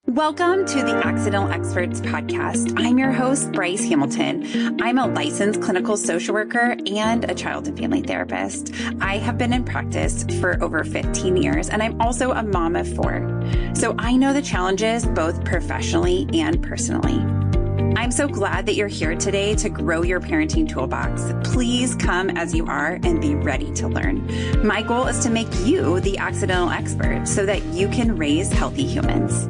Welcome to the Accidental Experts podcast. I'm your host, Bryce Hamilton. I'm a licensed clinical social worker and a child and family therapist. I have been in practice for over 15 years, and I'm also a mom of 4. So I know the challenges both professionally and personally. I'm so glad that you're here today to grow your parenting toolbox. Please come as you are and be ready to learn. My goal is to make you the accidental expert so that you can raise healthy humans.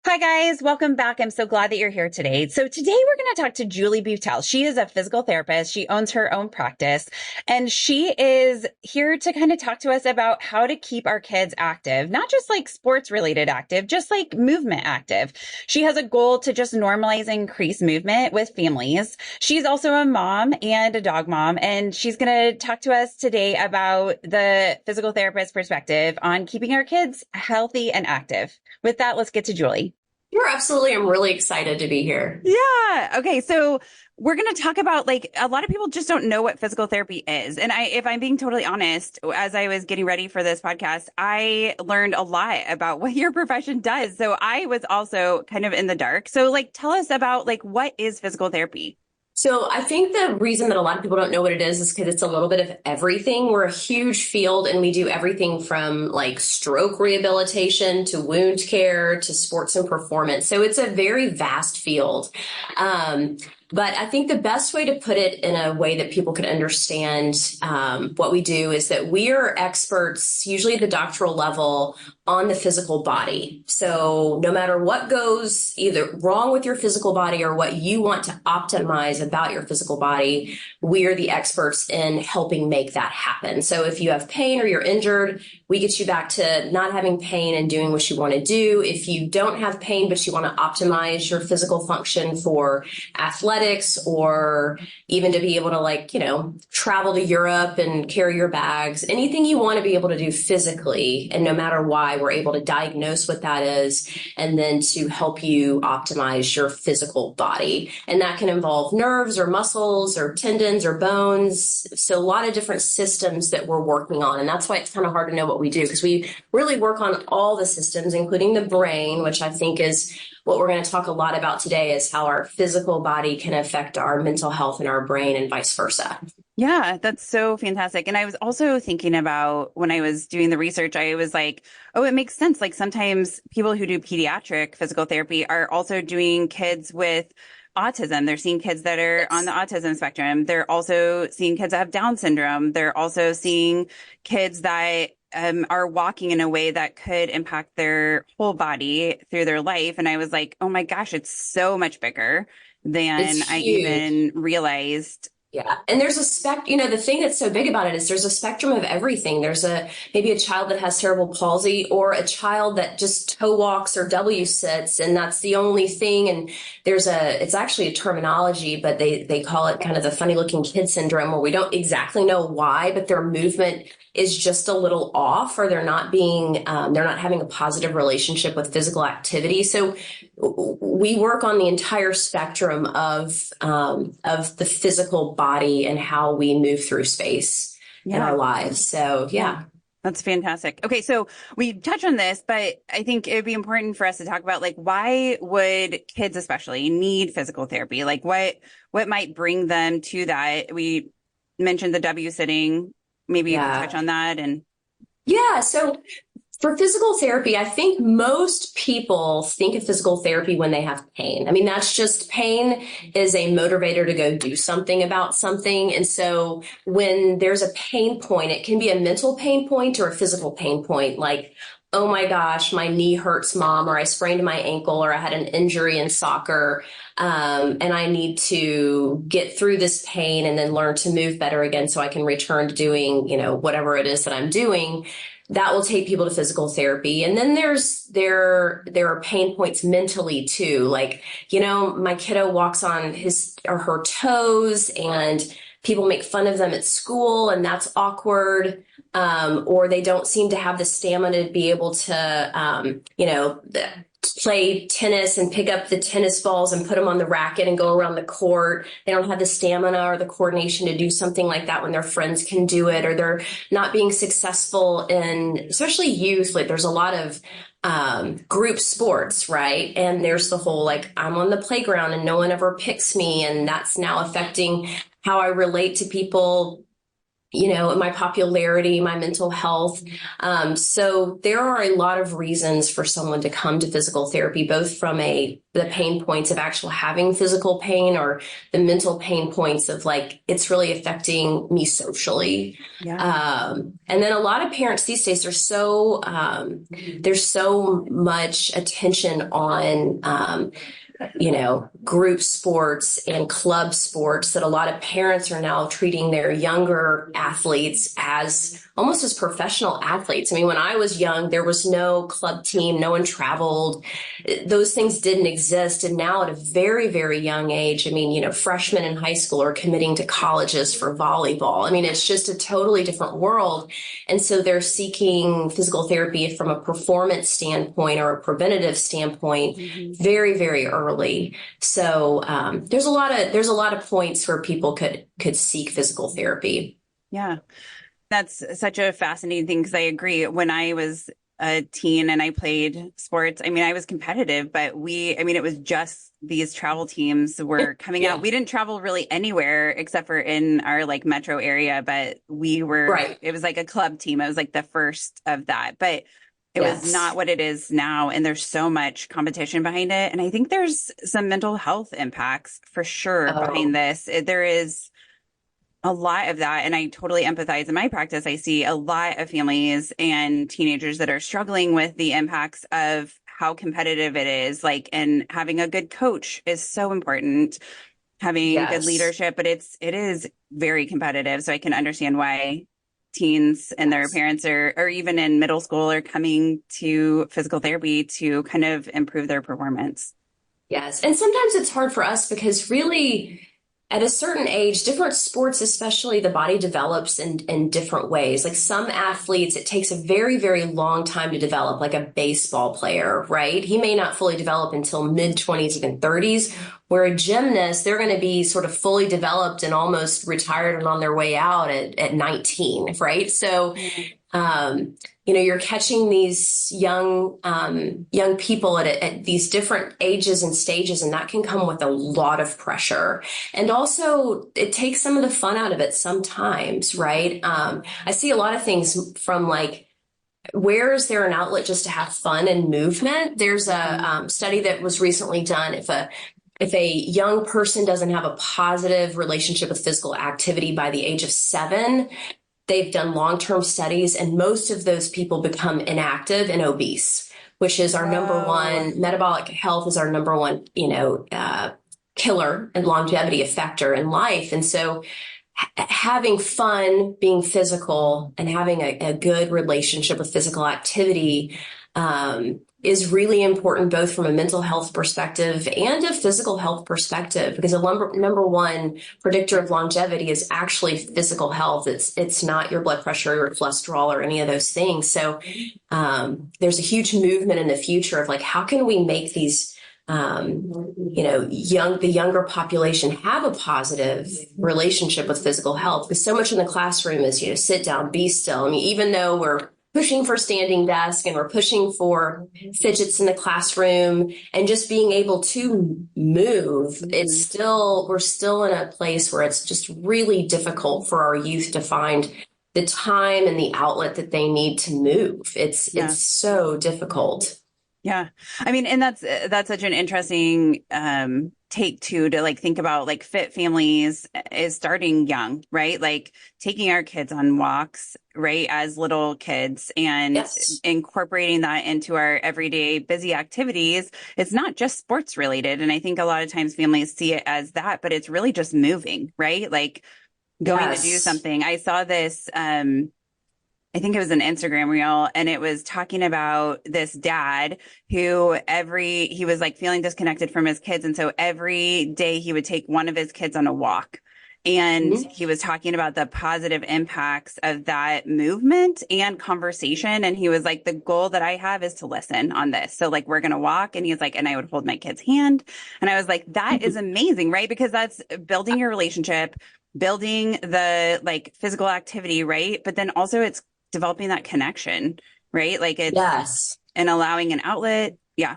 Hi guys, welcome back. I'm so glad that you're here today. So today we're going to talk to Julie Buttell. She is a physical therapist. She owns her own practice, and she is here to kind of talk to us about how to keep our kids active, not just like sports related active, just like movement active. She has a goal to just normalize and increase movement with families. She's also a mom and a dog mom, and she's going to talk to us today about the physical therapist perspective on keeping our kids healthy and active. With that, let's get to Julie. Sure, absolutely. I'm really excited to be here. Yeah. Okay. So we're going to talk about, like, a lot of people just don't know what physical therapy is. And if I'm being totally honest, as I was getting ready for this podcast, I learned a lot about what your profession does. So I was also kind of in the dark. So like, tell us about like, what is physical therapy? So I think the reason that a lot of people don't know what it is because it's a little bit of everything. We're a huge field and we do everything from like stroke rehabilitation to wound care to sports and performance. So it's a very vast field. But I think the best way to put it in a way that people can understand what we do is that we are experts, usually at the doctoral level, on the physical body. So no matter what goes either wrong with your physical body or what you want to optimize about your physical body, we are the experts in helping make that happen. So if you have pain or you're injured, we get you back to not having pain and doing what you want to do. If you don't have pain, but you want to optimize your physical function for athletics or even to be able to travel to Europe and carry your bags, anything you want to be able to do physically, and no matter why, we're able to diagnose what that is and then to help you optimize your physical body. And that can involve nerves or muscles or tendons or bones. So a lot of different systems that we're working on. And that's why it's kind of hard to know what we do, because we really work on all the systems, including the brain, which I think is what we're going to talk a lot about today, is how our physical body can affect our mental health and our brain and vice versa. Yeah, that's so fantastic. And I was also thinking about when I was doing the research, I was like, oh, it makes sense. Like sometimes people who do pediatric physical therapy are also doing kids with autism. They're seeing kids that are on the autism spectrum. They're also seeing kids that have Down syndrome. They're also seeing kids that are walking in a way that could impact their whole body through their life. And I was like, oh my gosh, it's so much bigger than I even realized. Yeah. And there's the thing that's so big about it is there's a spectrum of everything. There's maybe a child that has cerebral palsy or a child that just toe walks or W sits, and that's the only thing. And it's actually a terminology, but they call it kind of the funny looking kid syndrome, where we don't exactly know why, but their movement is just a little off, or they're not having a positive relationship with physical activity. So we work on the entire spectrum of the physical body and how we move through space in our lives. So, yeah. That's fantastic. Okay, so we touched on this, but I think it would be important for us to talk about, like, why would kids especially need physical therapy? Like, what might bring them to that? We mentioned the W sitting. Maybe you can touch on that. Yeah, so for physical therapy, I think most people think of physical therapy when they have pain. I mean, that's just, pain is a motivator to go do something about something. And so when there's a pain point, it can be a mental pain point or a physical pain point, like, oh my gosh, my knee hurts, mom, or I sprained my ankle, or I had an injury in soccer, and I need to get through this pain and then learn to move better again so I can return to doing, whatever it is that I'm doing. That will take people to physical therapy. And then there are pain points mentally too. Like, my kiddo walks on his or her toes and people make fun of them at school, and that's awkward. Or they don't seem to have the stamina to be able to, play tennis and pick up the tennis balls and put them on the racket and go around the court. They don't have the stamina or the coordination to do something like that when their friends can do it, or they're not being successful in, especially youth. Like, there's a lot of group sports, right? And there's the whole like, I'm on the playground and no one ever picks me. And that's now affecting how I relate to people, my popularity, my mental health. So there are a lot of reasons for someone to come to physical therapy, both from the pain points of actual having physical pain or the mental pain points of like, it's really affecting me socially. Yeah. And then a lot of parents these days are there's so much attention on, group sports and club sports that a lot of parents are now treating their younger athletes as almost as professional athletes. I mean, when I was young, there was no club team, no one traveled. Those things didn't exist. And now at a very, very young age, I mean, freshmen in high school are committing to colleges for volleyball. I mean, it's just a totally different world. And so they're seeking physical therapy from a performance standpoint or a preventative standpoint very, very early. So there's a lot of points where people could seek physical therapy. Yeah. That's such a fascinating thing because I agree. When I was a teen and I played sports, I mean, I was competitive, but it was just these travel teams were coming out. We didn't travel really anywhere except for in our like metro area, but it was like a club team. It was like the first of that, but it was not what it is now. And there's so much competition behind it. And I think there's some mental health impacts for sure behind this. There is a lot of that. And I totally empathize in my practice. I see a lot of families and teenagers that are struggling with the impacts of how competitive it is. Like, and having a good coach is so important, having good leadership, but it is very competitive. So I can understand why teens and their parents or even in middle school are coming to physical therapy to kind of improve their performance. Yes. And sometimes it's hard for us because really at a certain age, different sports, especially the body develops in different ways. Like some athletes, it takes a very, very long time to develop, like a baseball player, right? He may not fully develop until mid-20s, even 30s, where a gymnast, they're going to be sort of fully developed and almost retired and on their way out at 19, right? So, you're catching these young people at these different ages and stages, and that can come with a lot of pressure. And also, it takes some of the fun out of it sometimes, right? I see a lot of things from like, where is there an outlet just to have fun and movement? There's a study that was recently done. If a young person doesn't have a positive relationship with physical activity by the age of 7, they've done long-term studies, and most of those people become inactive and obese, which is our number one. Metabolic health is our number one, killer and longevity effector in life. And so having fun, being physical, and having a good relationship with physical activity is really important, both from a mental health perspective and a physical health perspective, because the number one predictor of longevity is actually physical health. It's not your blood pressure or cholesterol or any of those things. So there's a huge movement in the future of like, how can we make these the younger population have a positive relationship with physical health? Because so much in the classroom is, sit down, be still. I mean, even though we're pushing for standing desk and we're pushing for fidgets in the classroom and just being able to move, we're still in a place where it's just really difficult for our youth to find the time and the outlet that they need to move. It's so difficult. Yeah. I mean, and that's such an interesting take too, to like think about like fit families is starting young, right? Like taking our kids on walks, right, as little kids and incorporating that into our everyday busy activities. It's not just sports related. And I think a lot of times families see it as that, but it's really just moving, right? Like going to do something. I saw this, I think it was an Instagram reel, and it was talking about this dad who he was like feeling disconnected from his kids. And so every day he would take one of his kids on a walk. And he was talking about the positive impacts of that movement and conversation. And he was like, the goal that I have is to listen on this. So like, we're going to walk. And he's like, and I would hold my kid's hand. And I was like, that is amazing, right? Because that's building your relationship, building the like physical activity, right? But then also it's developing that connection, right? Like it's and allowing an outlet. Yeah.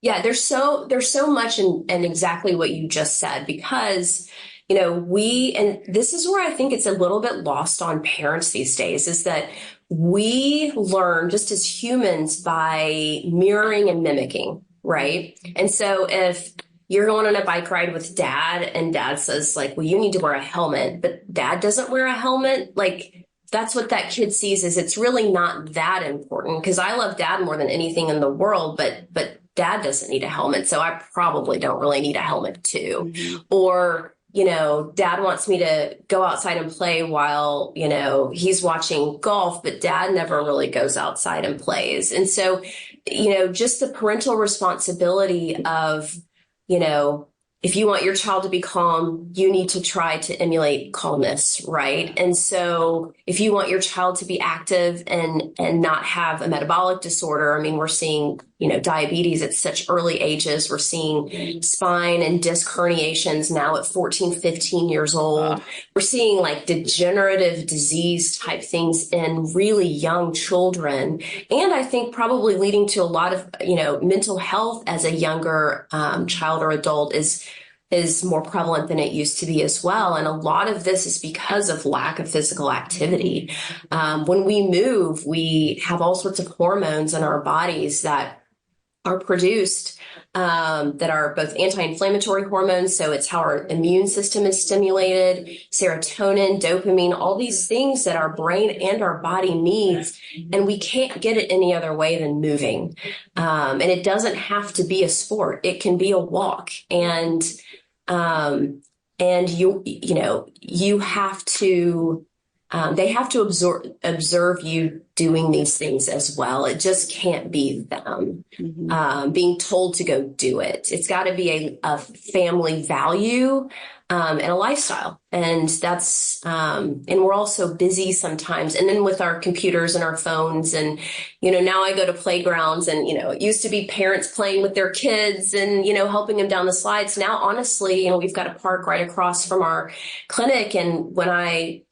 Yeah, there's so much in exactly what you just said, because and this is where I think it's a little bit lost on parents these days, is that we learn just as humans by mirroring and mimicking, right? And so if you're going on a bike ride with dad and dad says like, well, you need to wear a helmet, but dad doesn't wear a helmet, like that's what that kid sees, is it's really not that important, because I love dad more than anything in the world, but dad doesn't need a helmet, so I probably don't really need a helmet too. Mm-hmm. Or dad wants me to go outside and play while, he's watching golf, but dad never really goes outside and plays. And so, just the parental responsibility of, if you want your child to be calm, you need to try to emulate calmness, right? And so if you want your child to be active and not have a metabolic disorder, I mean, we're seeing, diabetes at such early ages. We're seeing spine and disc herniations now at 14, 15 years old. We're seeing like degenerative disease type things in really young children. And I think probably leading to a lot of, mental health as a younger child or adult is more prevalent than it used to be as well. And a lot of this is because of lack of physical activity. When we move, we have all sorts of hormones in our bodies that are produced that are both anti-inflammatory hormones. So it's how our immune system is stimulated, serotonin, dopamine, all these things that our brain and our body needs. And we can't get it any other way than moving. And it doesn't have to be a sport. It can be a walk. And you have to, they have to observe you doing these things as well. It just can't be them being told to go do it. It's got to be a family value and a lifestyle. And that's, and we're all so busy sometimes. And then with our computers and our phones and, now I go to playgrounds and, it used to be parents playing with their kids and, helping them down the slides. Now, honestly, we've got a park right across from our clinic. And when I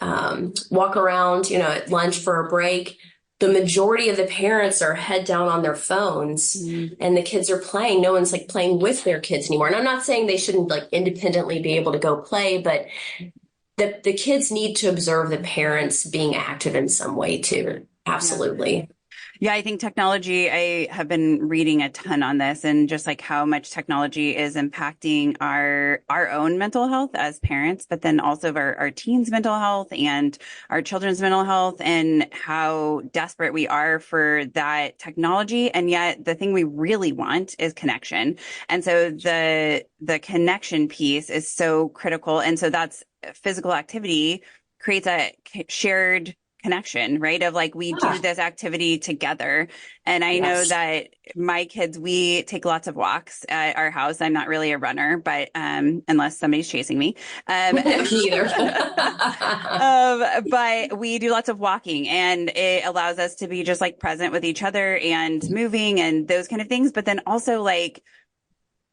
walk around, at lunch for a break, the majority of the parents are head down on their phones and the kids are playing. No one's like playing with their kids anymore. And I'm not saying they shouldn't like independently be able to go play, but the kids need to observe the parents being active in some way too. Absolutely. Yeah, I think technology, I have been reading a ton on this and just like how much technology is impacting our own mental health as parents, but then also of our teens' mental health and our children's mental health, and how desperate we are for that technology. And yet the thing we really want is connection. And so the connection piece is so critical. And so that's physical activity creates a shared connection, right? Of like, we do this activity together. And I know that my kids, we take lots of walks at our house. I'm not really a runner, but unless somebody's chasing me. Neither. But we do lots of walking, and it allows us to be just like present with each other and moving and those kind of things. But then also like,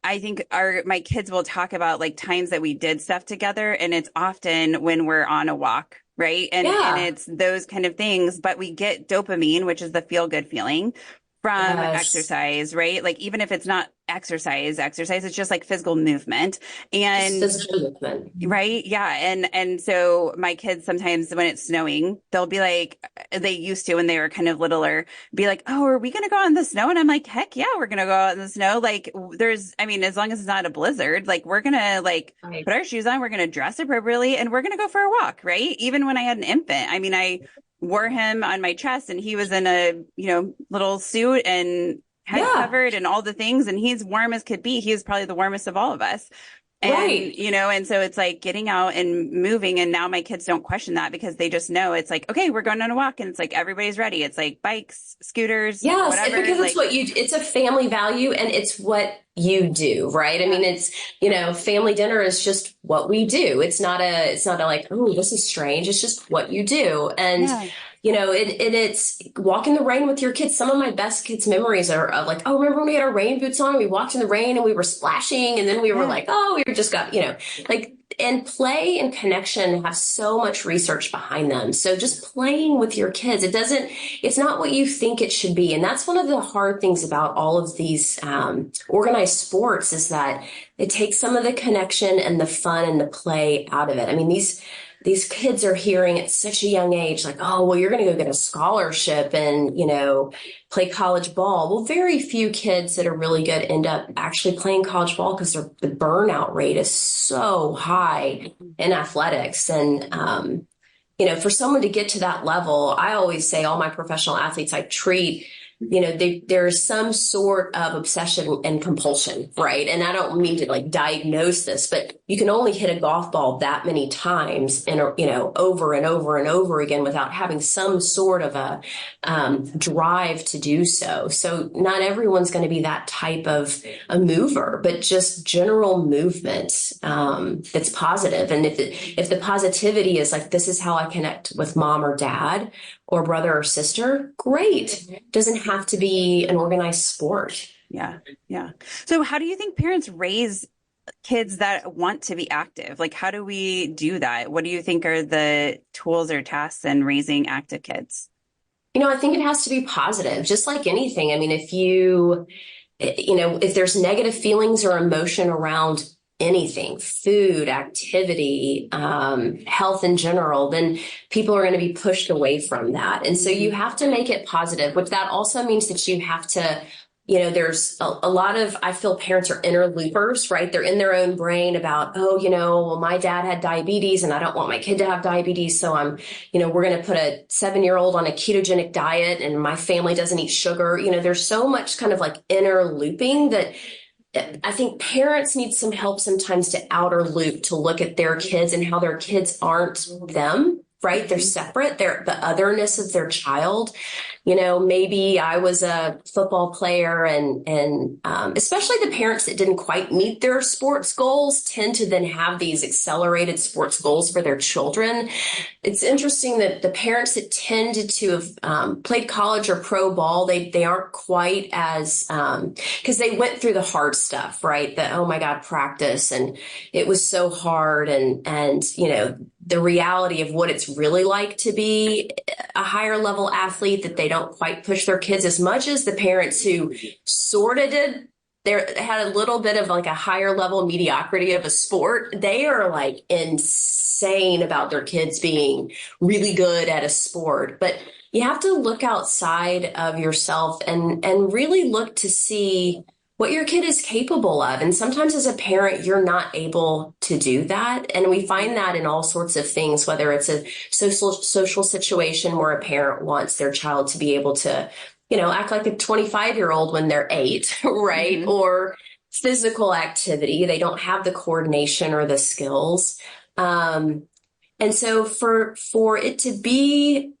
I think my kids will talk about like times that we did stuff together, and it's often when we're on a walk. Right. And it's those kind of things, but we get dopamine, which is the feel good feeling from exercise, right? Like, even if it's not exercise, it's just like physical movement and physical movement. Right. Yeah. And so my kids, sometimes when it's snowing, they'll be like, they used to, when they were kind of littler, be like, oh, are we going to go out in the snow? And I'm like, heck yeah, we're going to go out in the snow. Like, as long as it's not a blizzard, like, we're going to put our shoes on, we're going to dress appropriately, and we're going to go for a walk. Right. Even when I had an infant, I wore him on my chest, and he was in a, little suit and head covered and all the things. And he's warm as could be. He was probably the warmest of all of us. And, and so it's like getting out and moving. And now my kids don't question that, because they just know it's like, okay, we're going on a walk, and it's like, everybody's ready. It's like bikes, scooters, whatever. Because it's like, it's a family value, and it's what you do, right? I mean, it's, family dinner is just what we do. It's not a like, oh, this is strange. It's just what you do. And, it's walk in the rain with your kids. Some of my best kids' memories are of like, oh, remember when we had our rain boots on and we walked in the rain and we were splashing, and then we were like, oh, we just got, like, and play and connection have so much research behind them. So just playing with your kids, it's not what you think it should be. And that's one of the hard things about all of these organized sports, is that it takes some of the connection and the fun and the play out of it. I mean, these kids are hearing at such a young age, like, oh, well, you're going to go get a scholarship and, play college ball. Well, very few kids that are really good end up actually playing college ball, because the burnout rate is so high in athletics. And, for someone to get to that level, I always say all my professional athletes I treat, there's some sort of obsession and compulsion, right? And I don't mean to diagnose this, but you can only hit a golf ball that many times and, over and over and over again without having some sort of a drive to do so. So not everyone's going to be that type of a mover, but just general movement that's positive. And if the positivity is like, this is how I connect with mom or dad or brother or sister, great. Doesn't have to be an organized sport. Yeah. Yeah. So how do you think parents raise kids that want to be active? Like, how do we do that? What do you think are the tools or tasks in raising active kids? I think it has to be positive, just like anything. I mean, if there's negative feelings or emotion around anything, food, activity, health in general, then people are going to be pushed away from that. And so you have to make it positive, which that also means that you have to, there's a lot of, I feel parents are inner loopers, right? They're in their own brain about, well, my dad had diabetes and I don't want my kid to have diabetes. So we're going to put a 7-year-old on a ketogenic diet and my family doesn't eat sugar. There's so much kind of inner looping that I think parents need some help sometimes to outer loop, to look at their kids and how their kids aren't them, right? They're separate. They're the otherness of their child. Maybe I was a football player and especially the parents that didn't quite meet their sports goals tend to then have these accelerated sports goals for their children. It's interesting that the parents that tended to have played college or pro ball, they aren't quite as, because they went through the hard stuff, right? Oh my God, practice. And it was so hard. And the reality of what it's really like to be a higher level athlete, that they don't quite push their kids as much as the parents who sort of did. They had a little bit of a higher level mediocrity of a sport. They are insane about their kids being really good at a sport. But you have to look outside of yourself and really look to see what your kid is capable of. And sometimes as a parent, you're not able to do that. And we find that in all sorts of things, whether it's a social situation where a parent wants their child to be able to, act like a 25-year-old when they're 8, right? Mm-hmm. Or physical activity. They don't have the coordination or the skills. And so for it to be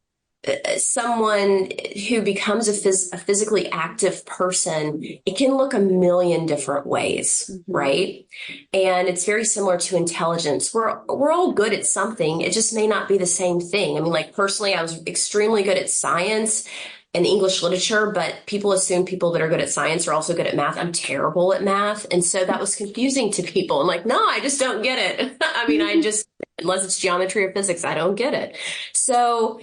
someone who becomes a physically active person, it can look a million different ways, mm-hmm. right? And it's very similar to intelligence. We're all good at something. It just may not be the same thing. I mean, personally, I was extremely good at science and English literature, but people assume people that are good at science are also good at math. I'm terrible at math. And so that was confusing to people. I'm no, I just don't get it. I mean, unless it's geometry or physics, I don't get it. So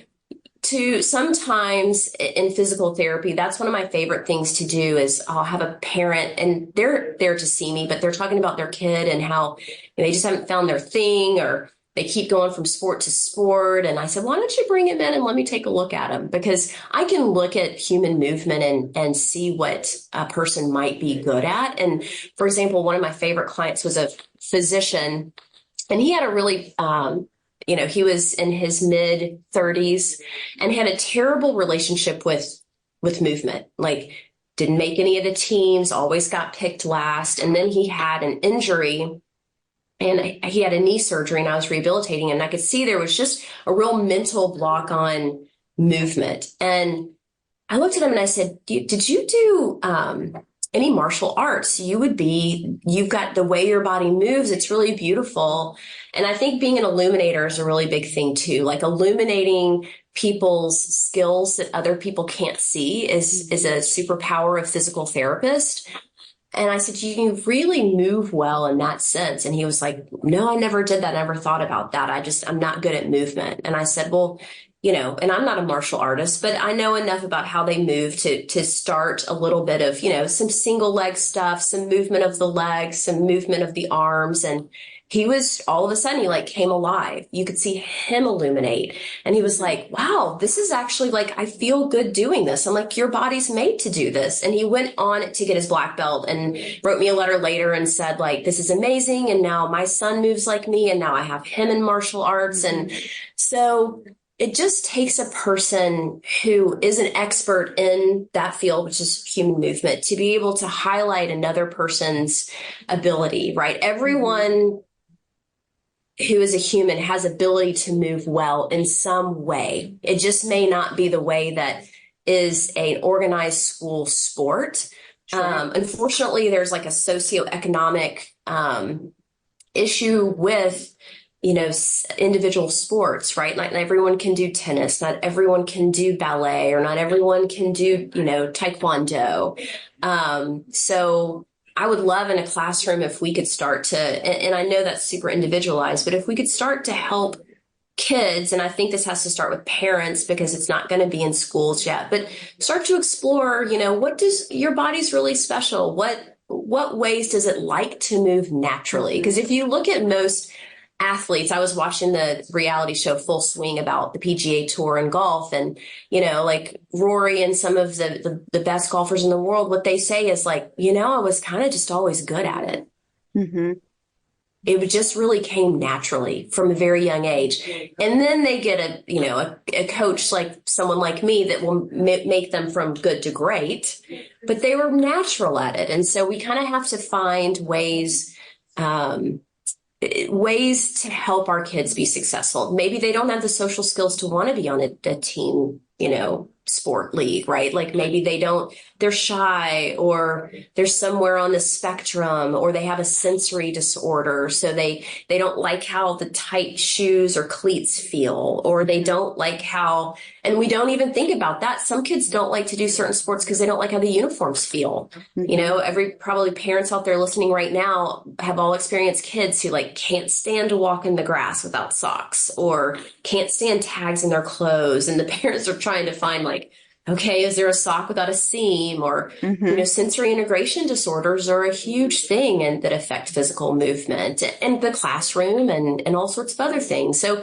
sometimes in physical therapy, that's one of my favorite things to do is I'll have a parent and they're there to see me, but they're talking about their kid and how they just haven't found their thing, or they keep going from sport to sport. And I said, why don't you bring him in and let me take a look at him? Because I can look at human movement and see what a person might be good at. And for example, one of my favorite clients was a physician, and he had a really, he was in his mid 30s and had a terrible relationship with movement, didn't make any of the teams, always got picked last. And then he had an injury and he had a knee surgery and I was rehabilitating him. And I could see there was just a real mental block on movement. And I looked at him and I said, did you do any martial arts? You've got the way your body moves. It's really beautiful. And I think being an illuminator is a really big thing too, illuminating people's skills that other people can't see is a superpower of physical therapist. And I said, you really move well in that sense. And he was like, no, I never did that. I never thought about that. I'm not good at movement. And I said, well, and I'm not a martial artist, but I know enough about how they move to start a little bit of, some single leg stuff, some movement of the legs, some movement of the arms. And he was all of a sudden, he like came alive. You could see him illuminate. And he was like, wow, this is actually like, I feel good doing this. I'm like, your body's made to do this. And he went on to get his black belt and wrote me a letter later and said like, this is amazing. And now my son moves like me. And now I have him in martial arts. And so it just takes a person who is an expert in that field, which is human movement, to be able to highlight another person's ability, right? Everyone who is a human has ability to move well in some way. It just may not be the way that is an organized school sport. Sure. Unfortunately, there's like a socioeconomic issue with individual sports, right? Not everyone can do tennis, not everyone can do ballet, or not everyone can do, taekwondo. So I would love in a classroom if we could start to, and I know that's super individualized, but if we could start to help kids, and I think this has to start with parents because it's not going to be in schools yet, but start to explore, what does your body's really special? What ways does it like to move naturally? Because if you look at most athletes, I was watching the reality show Full Swing about the PGA Tour and golf, and like Rory and some of the best golfers in the world, what they say is like, I was kind of just always good at it. Mm-hmm. It just really came naturally from a very young age. And then they get a coach like someone like me that will make them from good to great, but they were natural at it. And so we kind of have to find ways to help our kids be successful. Maybe they don't have the social skills to want to be on a team, sport league, right? Like maybe they're shy, or they're somewhere on the spectrum, or they have a sensory disorder. So they don't like how the tight shoes or cleats feel, or they don't like how, and we don't even think about that. Some kids don't like to do certain sports because they don't like how the uniforms feel. Mm-hmm. Probably parents out there listening right now have all experienced kids who like can't stand to walk in the grass without socks, or can't stand tags in their clothes. And the parents are trying to find like, okay, is there a sock without a seam? Or, mm-hmm. Sensory integration disorders are a huge thing and that affect physical movement and the classroom and all sorts of other things. So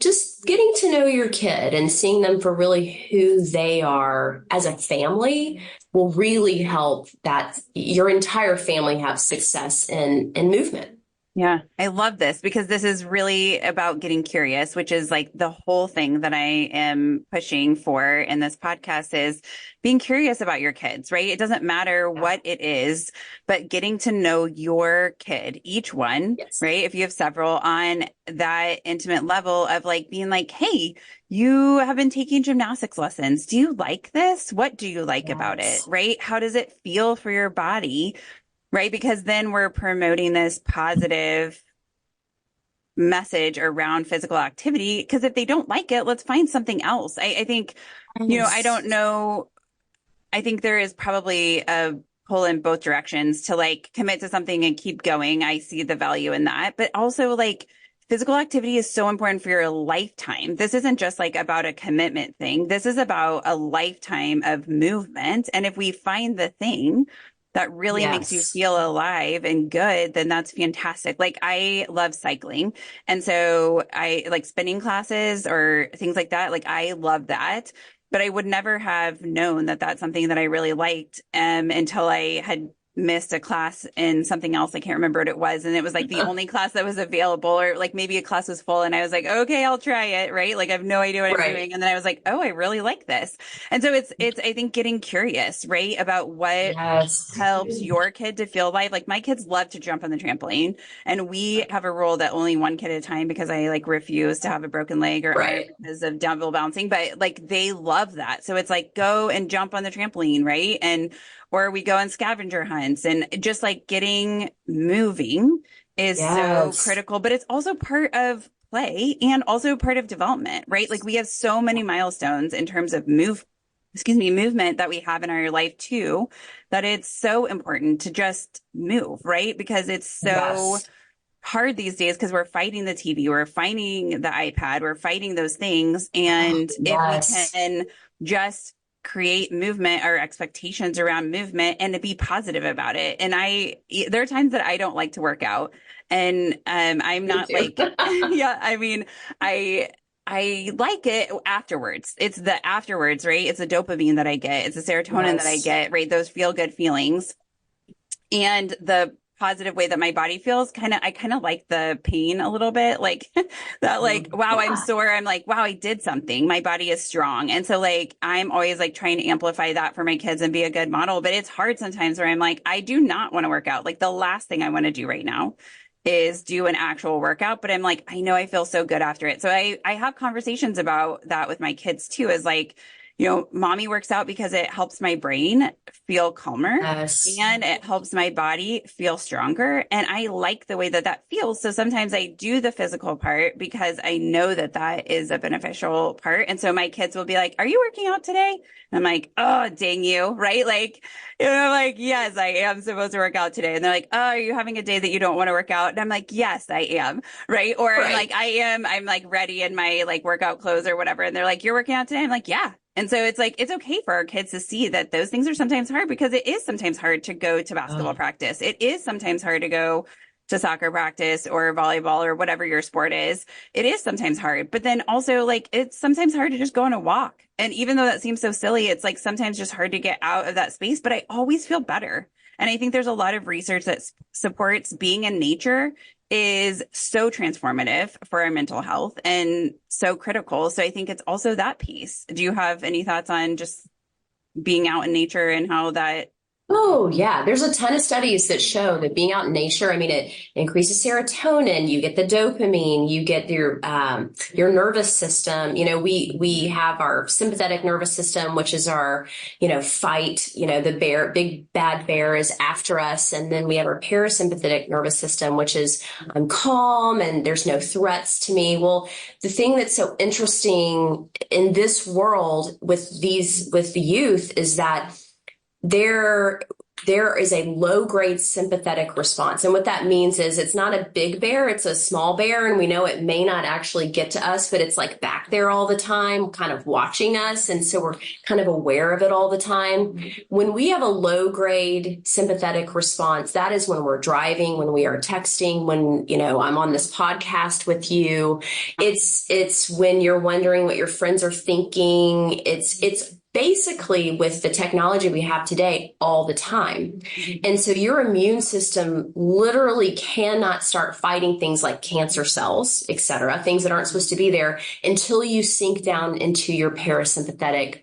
just getting to know your kid and seeing them for really who they are as a family will really help that your entire family have success in movement. Yeah, I love this because this is really about getting curious, which is like the whole thing that I am pushing for in this podcast is being curious about your kids, right? It doesn't matter what it is, but getting to know your kid, each one, yes. Right? If you have several, on that intimate level of like being like, hey, you have been taking gymnastics lessons. Do you like this? What do you like about it? Right? How does it feel for your body? Right? Because then we're promoting this positive message around physical activity. Because if they don't like it, let's find something else. I think, I don't know. I think there is probably a pull in both directions to like commit to something and keep going. I see the value in that. But also like physical activity is so important for your lifetime. This isn't just like about a commitment thing. This is about a lifetime of movement. And if we find the thing that really yes. makes you feel alive and good, then that's fantastic. Like I love cycling. And so I like spinning classes or things like that. Like I love that, but I would never have known that that's something that I really liked until I had missed a class in something else. I can't remember what it was. And it was like the only class that was available, or like maybe a class was full and I was like, okay, I'll try it. Right. Like I have no idea what I'm doing. And then I was like, oh, I really like this. And so it's, I think getting curious, right. About what yes. helps your kid to feel alive. Like my kids love to jump on the trampoline, and we have a rule that only one kid at a time, because I like refuse to have a broken leg or because of downhill bouncing, but like they love that. So it's like, go and jump on the trampoline. Right. Or we go on scavenger hunts, and just like getting moving is yes. so critical, but it's also part of play and also part of development, right? Like we have so many milestones in terms of movement that we have in our life too, that it's so important to just move, right? Because it's so Yes. hard these days because we're fighting the TV, we're fighting the iPad, we're fighting those things. Oh, And if we yes. can just create movement or expectations around movement and to be positive about it. And there are times that I don't like to work out, and I'm Me not too. like, yeah, I mean, I like it afterwards. It's the afterwards, right? It's the dopamine that I get. It's the serotonin that I Yes. get, right? Those feel good feelings and the positive way that my body feels. I kind of like the pain a little bit, like that, like, wow, I'm Yeah. sore. I'm like, wow, I did something. My body is strong. And so like, I'm always like trying to amplify that for my kids and be a good model. But it's hard sometimes where I'm like, I do not want to work out. Like the last thing I want to do right now is do an actual workout, but I'm like, I know I feel so good after it. So I have conversations about that with my kids too, is like, mommy works out because it helps my brain feel calmer Yes. and it helps my body feel stronger. And I like the way that that feels. So sometimes I do the physical part because I know that that is a beneficial part. And so my kids will be like, are you working out today? And I'm like, oh, dang you. Right. Like, I'm like, yes, I am supposed to work out today. And they're like, oh, are you having a day that you don't want to work out? And I'm like, yes, I am. Right. Or I'm Right. like, I'm like ready in my like workout clothes or whatever. And they're like, you're working out today? I'm like, yeah. And so it's like, it's okay for our kids to see that those things are sometimes hard, because it is sometimes hard to go to basketball Oh, practice. It is sometimes hard to go to soccer practice or volleyball or whatever your sport is. It is sometimes hard, but then also like it's sometimes hard to just go on a walk. And even though that seems so silly, it's like sometimes just hard to get out of that space, but I always feel better. And I think there's a lot of research that supports being in nature is so transformative for our mental health and so critical. So I think it's also that piece. Do you have any thoughts on just being out in nature and how that? Oh, yeah. There's a ton of studies that show that being out in nature, I mean, it increases serotonin, you get the dopamine, you get your nervous system. We have our sympathetic nervous system, which is our, fight, the bear, big bad bear is after us. And then we have our parasympathetic nervous system, which is I'm calm and there's no threats to me. Well, the thing that's so interesting in this world with the youth is that there is a low grade sympathetic response. And what that means is it's not a big bear, it's a small bear. And we know it may not actually get to us, but it's like back there all the time, kind of watching us. And so we're kind of aware of it all the time. When we have a low grade sympathetic response, that is when we're driving, when we are texting, when, I'm on this podcast with you. It's when you're wondering what your friends are thinking. It's basically with the technology we have today all the time. And so your immune system literally cannot start fighting things like cancer cells, et cetera, things that aren't supposed to be there until you sink down into your parasympathetic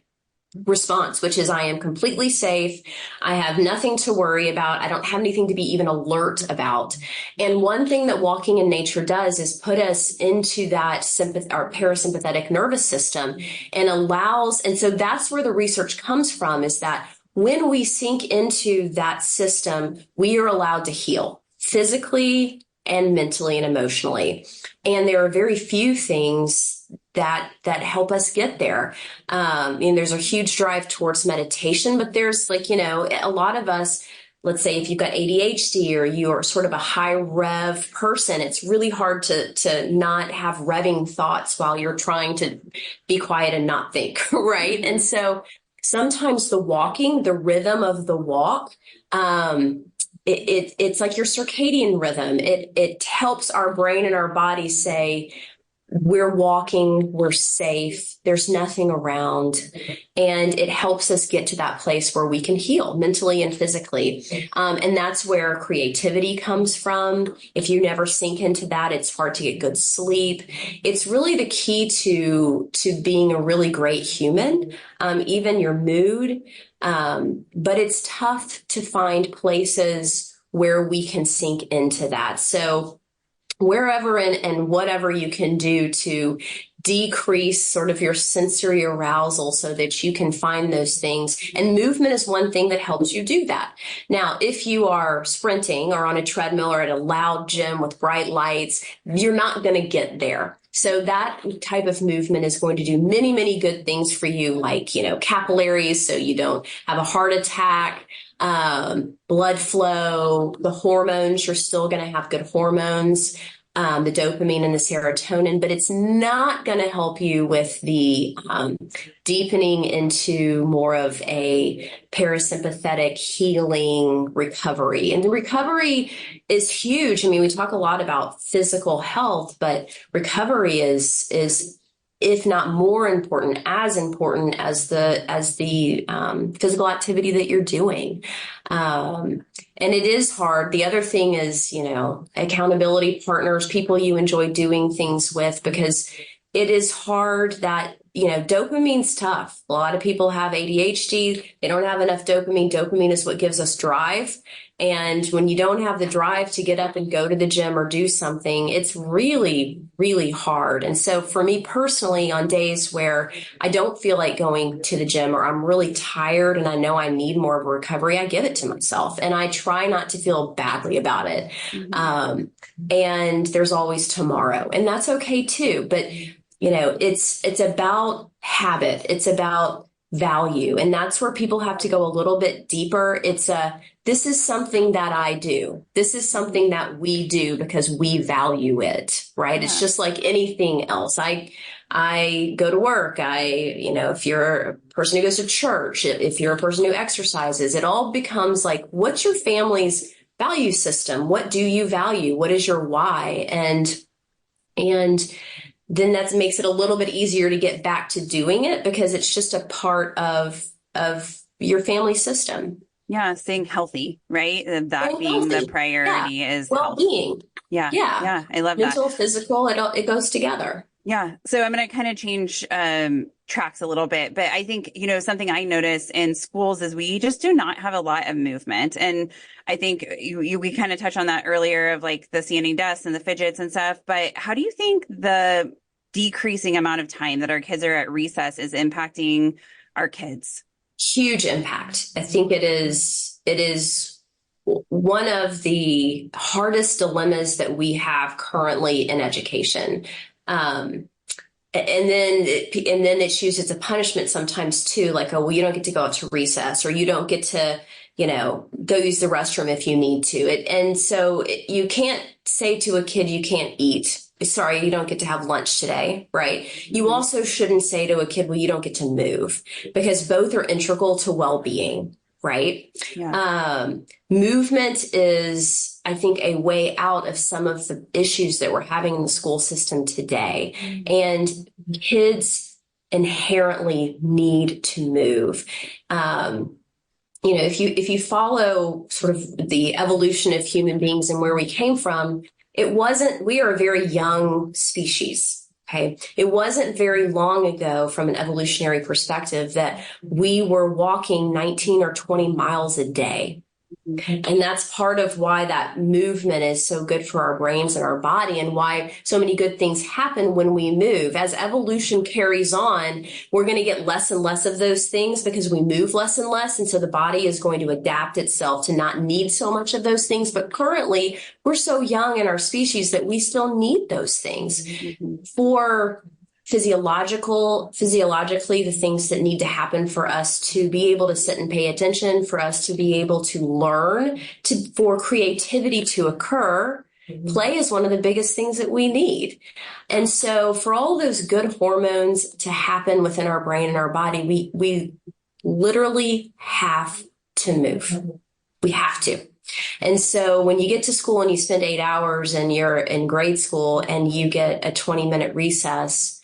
response, which is I am completely safe. I have nothing to worry about. I don't have anything to be even alert about. And one thing that walking in nature does is put us into that our parasympathetic nervous system and so that's where the research comes from, is that when we sink into that system, we are allowed to heal physically and mentally and emotionally. And there are very few things that help us get there. There's a huge drive towards meditation, but there's a lot of us, let's say if you've got ADHD or you are sort of a high rev person, it's really hard to not have revving thoughts while you're trying to be quiet and not think, right? Mm-hmm. And so sometimes the rhythm of the walk, it's like your circadian rhythm. It helps our brain and our body say, we're walking, we're safe, there's nothing around. And it helps us get to that place where we can heal mentally and physically. And that's where creativity comes from. If you never sink into that, it's hard to get good sleep. It's really the key to being a really great human, even your mood. But it's tough to find places where we can sink into that. So wherever and whatever you can do to decrease sort of your sensory arousal so that you can find those things. And movement is one thing that helps you do that. Now, if you are sprinting or on a treadmill or at a loud gym with bright lights, you're not going to get there. So that type of movement is going to do many, many good things for you, like, capillaries, so you don't have a heart attack, blood flow, the hormones, you're still going to have good hormones, the dopamine and the serotonin, but it's not going to help you with the deepening into more of a parasympathetic healing recovery. And the recovery is huge. I mean, we talk a lot about physical health, but recovery is if not more important as the physical activity that you're doing. And it is hard. The other thing is, accountability partners, people you enjoy doing things with, because it is hard that, dopamine's tough. A lot of people have ADHD. They don't have enough dopamine. Dopamine is what gives us drive. And when you don't have the drive to get up and go to the gym or do something, it's really, really hard. And so for me personally, on days where I don't feel like going to the gym or I'm really tired and I know I need more of a recovery, I give it to myself and I try not to feel badly about it. Mm-hmm. And there's always tomorrow, and that's okay too. But, it's about habit. It's about value. And that's where people have to go a little bit deeper. This is something that I do. This is something that we do because we value it, right? Yeah. It's just like anything else. I go to work. If you're a person who goes to church, if you're a person who exercises, it all becomes like, what's your family's value system? What do you value? What is your why? And then that makes it a little bit easier to get back to doing it because it's just a part of your family system. Yeah, staying healthy, right? That being the priority is well-being. Yeah. I love Mental, that. Physical, it goes together. Yeah. So I'm going to kind of change tracks a little bit, but I think, something I notice in schools is we just do not have a lot of movement. And I think we kind of touched on that earlier of like the standing desks and the fidgets and stuff. But how do you think the decreasing amount of time that our kids are at recess is impacting our kids? Huge impact. I think it is one of the hardest dilemmas that we have currently in education. And then it's used as a punishment sometimes too, like, oh, well, you don't get to go out to recess, or you don't get to, go use the restroom if you need to. And so you can't say to a kid, you can't eat. Sorry, you don't get to have lunch today, right? You also shouldn't say to a kid, well, you don't get to move, because both are integral to well-being, right? Yeah. Movement is, I think, a way out of some of the issues that we're having in the school system today. And kids inherently need to move. If you follow sort of the evolution of human beings and where we came from, we are a very young species. Okay. It wasn't very long ago from an evolutionary perspective that we were walking 19 or 20 miles a day. And that's part of why that movement is so good for our brains and our body, and why so many good things happen when we move. As evolution carries on, we're going to get less and less of those things because we move less and less. And so the body is going to adapt itself to not need so much of those things. But currently, we're so young in our species that we still need those things for physiologically, the things that need to happen for us to be able to sit and pay attention, for us to be able to learn, for creativity to occur. Play is one of the biggest things that we need. And so for all those good hormones to happen within our brain and our body, we literally have to move. We have to. And so when you get to school and you spend 8 hours and you're in grade school and you get a 20-minute recess,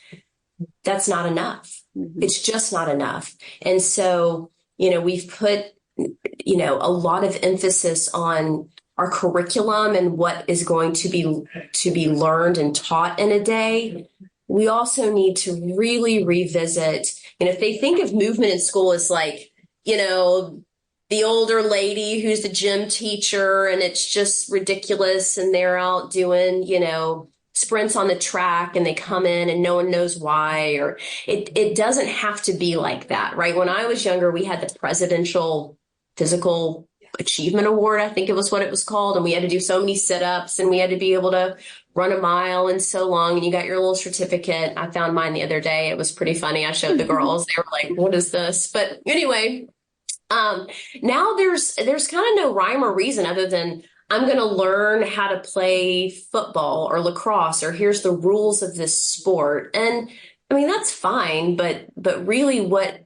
that's not enough. It's just not enough. And so, we've put, a lot of emphasis on our curriculum and what is going to be learned and taught in a day. We also need to really revisit, if they think of movement in school as like, the older lady who's the gym teacher, and it's just ridiculous. And they're out doing, sprints on the track, and they come in and no one knows why. Or it doesn't have to be like that, right? When I was younger, we had the Presidential Physical Achievement Award, I think it was what it was called. And we had to do so many sit-ups, and we had to be able to run a mile in so long, and you got your little certificate. I found mine the other day. It was pretty funny. I showed the girls. They were like, what is this? But anyway, now there's kind of no rhyme or reason other than I'm going to learn how to play football or lacrosse, or here's the rules of this sport. And I mean, that's fine, but really what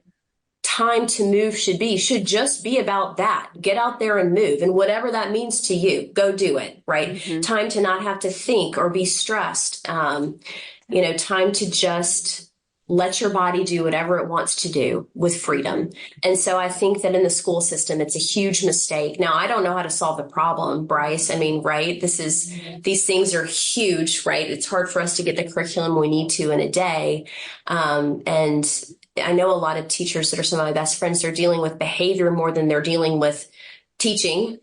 time to move should just be about that. Get out there and move, and whatever that means to you, go do it, right? Time to not have to think or be stressed. Time to just let your body do whatever it wants to do with freedom. And so I think that in the school system, it's a huge mistake. Now, I don't know how to solve the problem, Bryce. I mean, right? These things are huge, right? It's hard for us to get the curriculum we need to in a day. And I know a lot of teachers that are some of my best friends, they're dealing with behavior more than they're dealing with teaching.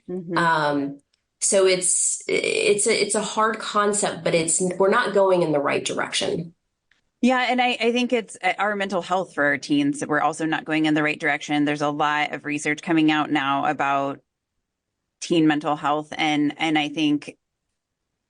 So it's a hard concept, but we're not going in the right direction. Yeah. And I think it's our mental health for our teens. We're also not going in the right direction. There's a lot of research coming out now about teen mental health. And I think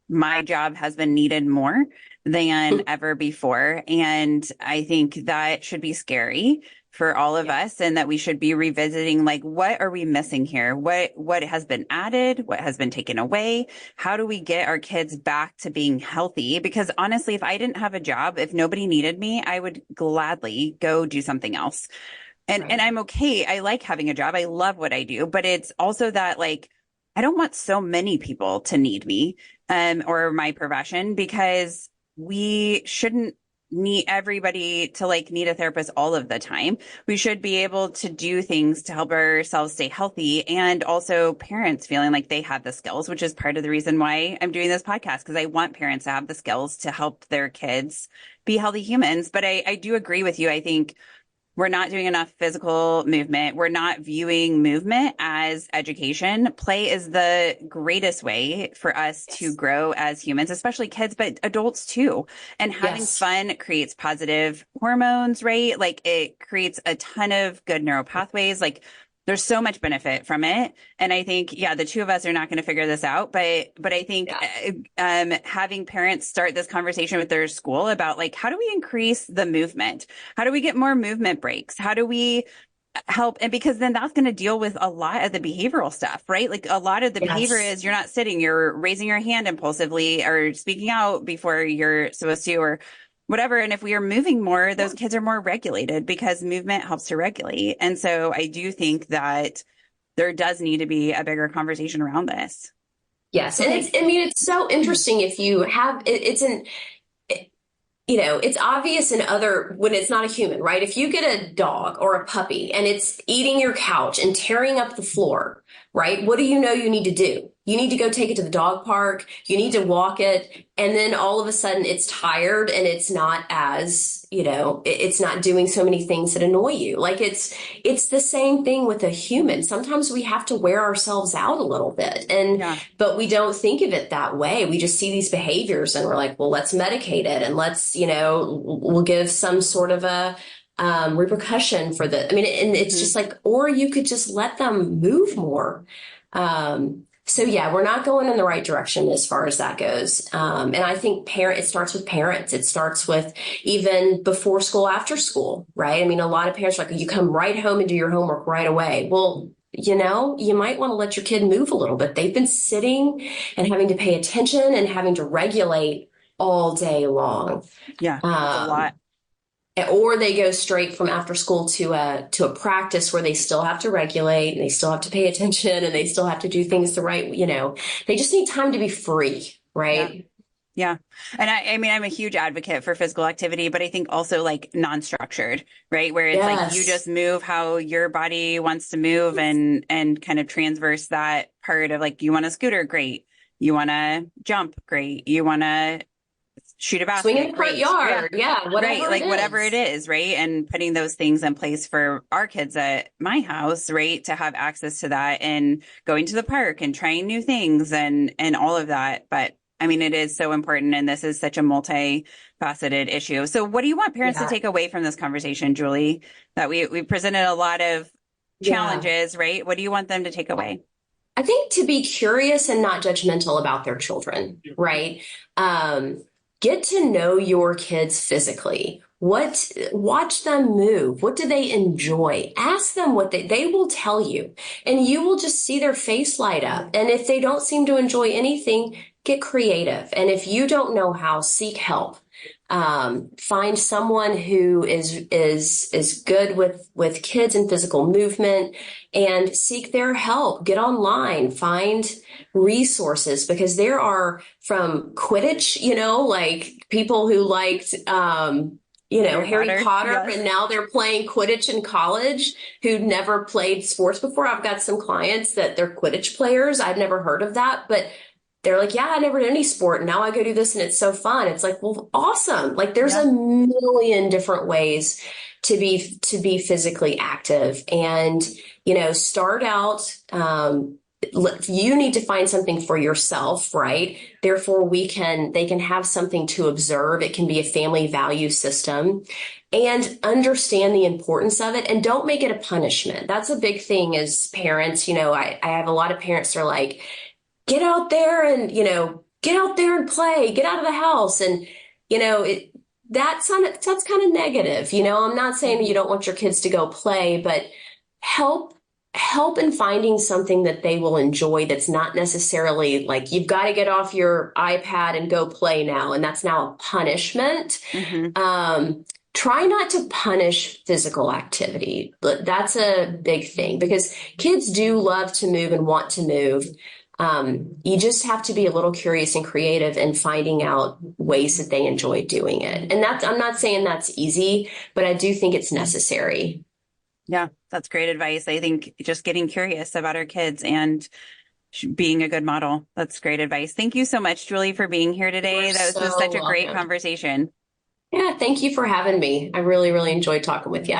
my job has been needed more than ever before. And I think that should be scary for all of us, and that we should be revisiting, like, what are we missing here? What has been added? What has been taken away? How do we get our kids back to being healthy? Because honestly, if I didn't have a job, if nobody needed me, I would gladly go do something else. And I'm okay. I like having a job. I love what I do, but it's also that, like, I don't want so many people to need me, or my profession, because we shouldn't need everybody to need a therapist all of the time. We should be able to do things to help ourselves stay healthy, and also parents feeling like they have the skills, which is part of the reason why I'm doing this podcast, because I want parents to have the skills to help their kids be healthy humans. But I do agree with you. I think we're not doing enough physical movement. We're not viewing movement as education. Play is the greatest way for us to grow as humans, especially kids, but adults too. And having fun creates positive hormones, right? Like, it creates a ton of good neural pathways. Like, there's so much benefit from it. And I think, the two of us are not going to figure this out, but I think having parents start this conversation with their school about, like, how do we increase the movement? How do we get more movement breaks? How do we help? And because then that's going to deal with a lot of the behavioral stuff, right? Like, a lot of the behavior is you're not sitting, you're raising your hand impulsively or speaking out before you're supposed to, or whatever. And if we are moving more, those kids are more regulated, because movement helps to regulate. And so I do think that there does need to be a bigger conversation around this. Yes. And it's so interesting if you have, it's obvious when it's not a human, right? If you get a dog or a puppy and it's eating your couch and tearing up the floor, right? What do you know you need to do? You need to go take it to the dog park. You need to walk it. And then all of a sudden it's tired, and it's not as, it's not doing so many things that annoy you. Like, it's the same thing with a human. Sometimes we have to wear ourselves out a little bit, but we don't think of it that way. We just see these behaviors and we're like, well, let's medicate it, and let's, we'll give some sort of a repercussion for the, and it's just like, or you could just let them move more. So we're not going in the right direction as far as that goes. And I think it starts with parents. It starts with even before school, after school, right? A lot of parents are like, you come right home and do your homework right away. Well, you might want to let your kid move a little bit. They've been sitting and having to pay attention and having to regulate all day long. Yeah, that's a lot. Or they go straight from after school to a practice where they still have to regulate, and they still have to pay attention, and they still have to do things the right, they just need time to be free, right? Yeah. And I'm a huge advocate for physical activity, but I think also, like, non-structured, right? Where it's like you just move how your body wants to move, and kind of transverse that part of, like, you want a scooter, great. You want to jump, great. You want to shoot a basket, swing in the front yard. Yeah. Whatever. Right. Like whatever it is. Right. And putting those things in place for our kids at my house, right. To have access to that and going to the park and trying new things and all of that. But I mean, it is so important. And this is such a multifaceted issue. So what do you want parents to take away from this conversation, Julie? That we presented a lot of challenges, right? What do you want them to take away? I think to be curious and not judgmental about their children, right? Get to know your kids physically. Watch them move. What do they enjoy? Ask them what they will tell you, and you will just see their face light up. And if they don't seem to enjoy anything, get creative. And if you don't know how, seek help. Find someone who is good with kids and physical movement and seek their help. Get online, find resources, because there are, from Quidditch, like people who liked, Harry Potter, yes. And now they're playing Quidditch in college who never played sports before. I've got some clients that they're Quidditch players. I'd never heard of that, but they're like, yeah, I never did any sport. And now I go do this and it's so fun. It's like, well, awesome. Like there's a million different ways to be physically active, and, start out, you need to find something for yourself, right? Therefore they can have something to observe. It can be a family value system, and understand the importance of it, and don't make it a punishment. That's a big thing as parents. I have a lot of parents that are like, get out there and play, get out of the house. And, that's kind of negative. I'm not saying that you don't want your kids to go play, but help in finding something that they will enjoy. That's not necessarily like, you've got to get off your iPad and go play now. And that's now a punishment. Mm-hmm. Try not to punish physical activity. But that's a big thing, because kids do love to move and want to move. You just have to be a little curious and creative in finding out ways that they enjoy doing it. And I'm not saying that's easy, but I do think it's necessary. Yeah, that's great advice. I think just getting curious about our kids and being a good model. That's great advice. Thank you so much, Julie, for being here today. That was just such a great conversation. Yeah, thank you for having me. I really, really enjoyed talking with you.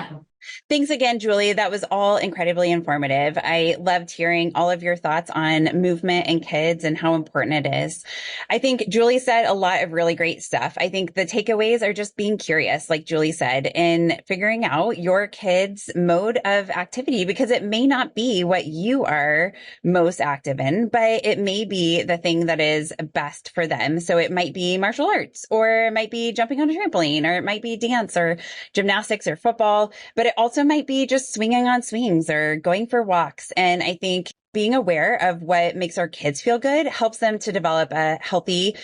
Thanks again, Julie. That was all incredibly informative. I loved hearing all of your thoughts on movement and kids and how important it is. I think Julie said a lot of really great stuff. I think the takeaways are just being curious, like Julie said, in figuring out your kids' mode of activity, because it may not be what you are most active in, but it may be the thing that is best for them. So it might be martial arts, or it might be jumping on a trampoline, or it might be dance or gymnastics or football, but it also might be just swinging on swings or going for walks. And I think being aware of what makes our kids feel good helps them to develop a healthy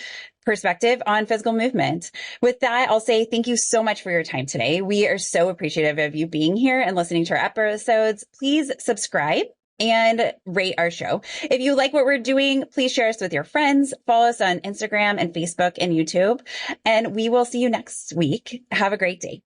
perspective on physical movement. With that, I'll say thank you so much for your time today. We are so appreciative of you being here and listening to our episodes. Please subscribe and rate our show. If you like what we're doing, please share us with your friends. Follow us on Instagram and Facebook and YouTube. And we will see you next week. Have a great day.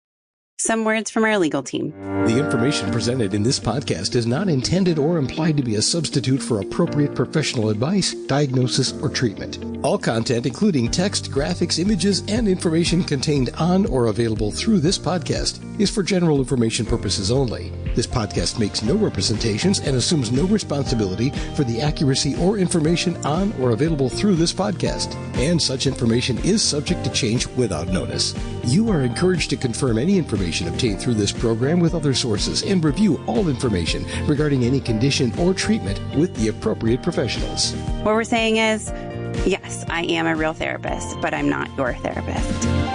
Some words from our legal team. The information presented in this podcast is not intended or implied to be a substitute for appropriate professional advice, diagnosis, or treatment. All content, including text, graphics, images, and information contained on or available through this podcast, is for general information purposes only. This podcast makes no representations and assumes no responsibility for the accuracy or information on or available through this podcast, and such information is subject to change without notice. You are encouraged to confirm any information obtained through this program with other sources and review all information regarding any condition or treatment with the appropriate professionals. What we're saying is, yes, I am a real therapist, but I'm not your therapist.